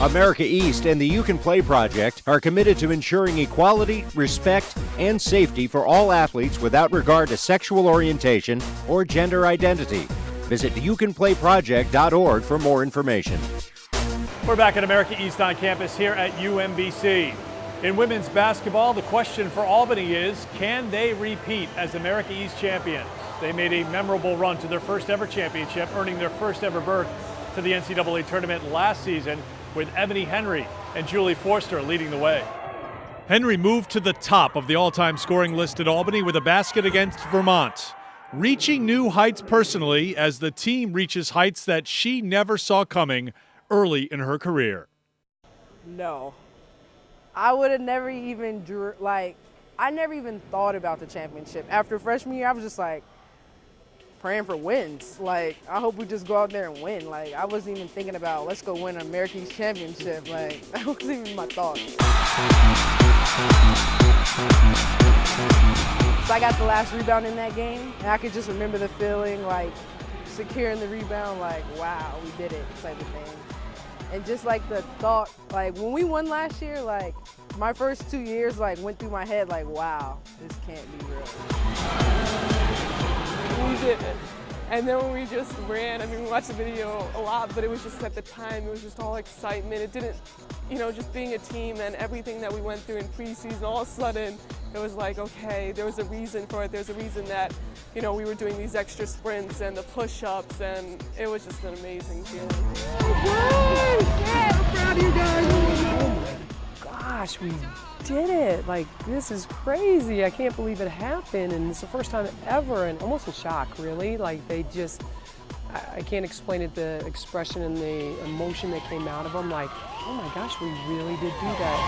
America East and the You Can Play Project are committed to ensuring equality, respect, and safety for all athletes without regard to sexual orientation or gender identity. Visit youcanplayproject.org for more information. We're back at America East on campus here at UMBC. In women's basketball, the question for Albany is, can they repeat as America East champions? They made a memorable run to their first ever championship, earning their first ever berth to the NCAA tournament last season, with Ebony Henry and Julie Forster leading the way. Henry moved to the top of the all-time scoring list at Albany with a basket against Vermont, reaching new heights personally as the team reaches heights that she never saw coming early in her career. No. I would have never even I never even thought about the championship. After freshman year, I was just like praying for wins. Like, I hope we just go out there and win. Like, I wasn't even thinking about, let's go win an American East championship. Like, that wasn't even my thoughts. So I got the last rebound in that game, and I could just remember the feeling, like, securing the rebound, like, wow, we did it, type of thing. And just like the thought, like when we won last year, like my first 2 years like went through my head like, wow, this can't be real. We did it. And then when we just ran, I mean, we watched the video a lot, but it was just at the time, it was just all excitement. It didn't, you know, just being a team and everything that we went through in preseason, all of a sudden, it was like, okay, there was a reason for it. There's a reason that, you know, we were doing these extra sprints and the push-ups, and it was just an amazing feeling. I'm proud of you guys. Oh my gosh, we did it. Like, this is crazy. I can't believe it happened, and it's the first time ever, and almost in shock, really. Like, they just, I can't explain it, the expression and the emotion that came out of them. Like, oh my gosh, we really did do that.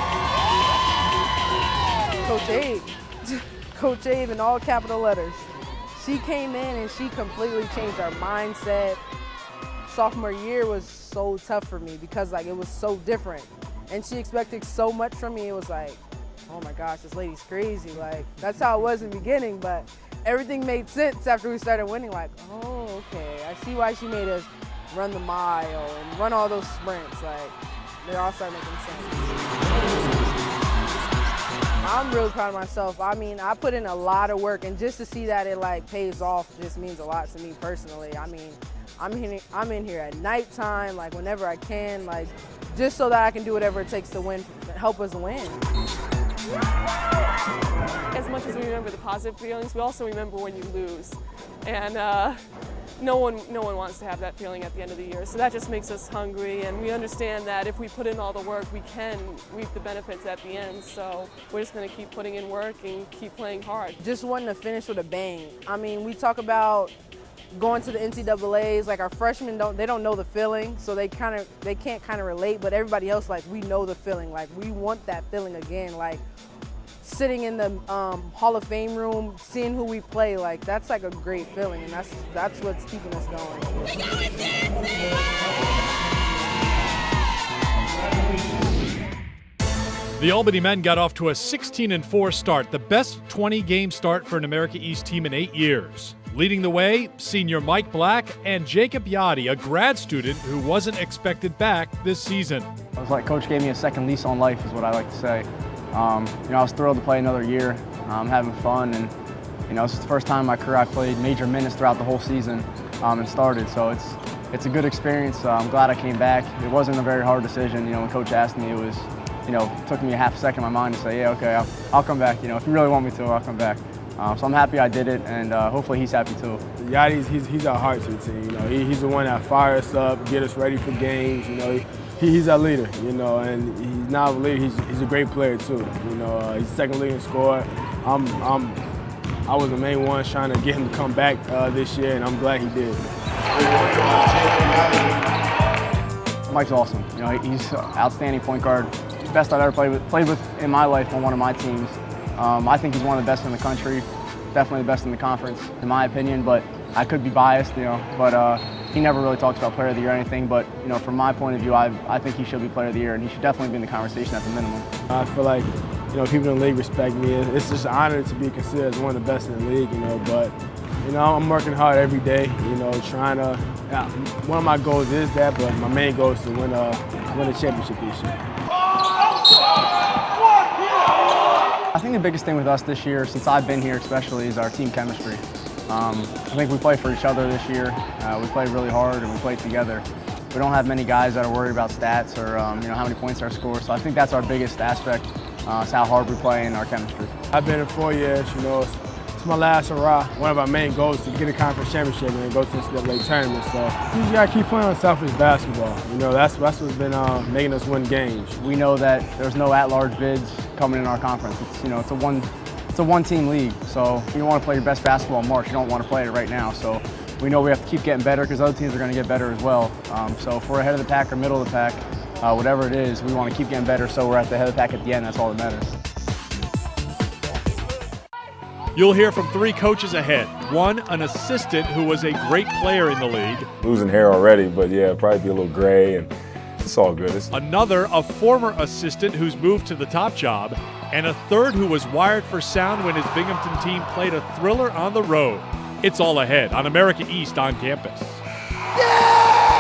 Coach Abe in all capital letters. She came in and she completely changed our mindset. Sophomore year was so tough for me because like it was so different. And she expected so much from me. It was like, oh my gosh, this lady's crazy. Like, that's how it was in the beginning, but everything made sense after we started winning. Like, oh, okay, I see why she made us run the mile and run all those sprints. Like, they all started making sense. I'm really proud of myself. I mean, I put in a lot of work, and just to see that it like pays off just means a lot to me personally. I mean, I'm in here at nighttime, like whenever I can, like just so that I can do whatever it takes to win, help us win. As much as we remember the positive feelings, we also remember when you lose, and no one wants to have that feeling at the end of the year. So that just makes us hungry, and we understand that if we put in all the work, we can reap the benefits at the end. So we're just going to keep putting in work and keep playing hard. Just wanting to finish with a bang. I mean, we talk about going to the NCAAs, like our freshmen they don't know the feeling, so they can't kind of relate, but everybody else, like, we know the feeling. Like, we want that feeling again, like sitting in the Hall of Fame room, seeing who we play, like that's like a great feeling, and that's what's keeping us going. The Albany men got off to a 16-4 start, the best 20-game start for an America East team in 8 years. Leading the way, senior Mike Black and Jacob Yachty, a grad student who wasn't expected back this season. It was like Coach gave me a second lease on life, is what I like to say. You know, I was thrilled to play another year, having fun, and you know, this is the first time in my career I played major minutes throughout the whole season and started. So it's a good experience. I'm glad I came back. It wasn't a very hard decision. You know, when Coach asked me, it was, you know, it took me a half a second in my mind to say, yeah, okay, I'll come back. You know, if you really want me to, I'll come back. So I'm happy I did it, and hopefully he's happy too. Yachty's he's our heart to the team. You know, he's the one that fires us up, get us ready for games. You know, he's our leader. You know, and he's not a leader. He's a great player too. You know, he's second leading scorer. I was the main one trying to get him to come back this year, and I'm glad he did. Mike's awesome. You know, he's an outstanding point guard. Best I've ever played with in my life on one of my teams. I think he's one of the best in the country, definitely the best in the conference, in my opinion, but I could be biased, you know, but he never really talks about player of the year or anything, but, you know, from my point of view, I think he should be player of the year, and he should definitely be in the conversation at the minimum. I feel like, you know, people in the league respect me. It's just an honor to be considered as one of the best in the league, you know, but You know, I'm working hard every day, you know, trying to, one of my goals is that, but my main goal is to win a championship this year. I think the biggest thing with us this year, since I've been here especially, is our team chemistry. I think we play for each other this year. We play really hard and we play together. We don't have many guys that are worried about stats or you know, how many points our score. So I think that's our biggest aspect. It's how hard we play and our chemistry. I've been here 4 years, you know. It's my last hurrah. One of our main goals is to get a conference championship and go to the NCAA tournament. So you just gotta keep playing unselfish basketball. You know, that's what's been making us win games. We know that there's no at-large bids coming in our conference. It's, you know, it's a one-team league. So if you want to play your best basketball in March, you don't want to play it right now. So we know we have to keep getting better because other teams are going to get better as well. So if we're ahead of the pack or middle of the pack, whatever it is, we want to keep getting better so we're at the head of the pack at the end. That's all that matters. You'll hear from 3 coaches ahead. One, an assistant who was a great player in the league. Losing hair already, but yeah, probably be a little gray, and it's all good. Another, a former assistant who's moved to the top job. And a third who was wired for sound when his Binghamton team played a thriller on the road. It's all ahead on America East on Campus. Yeah!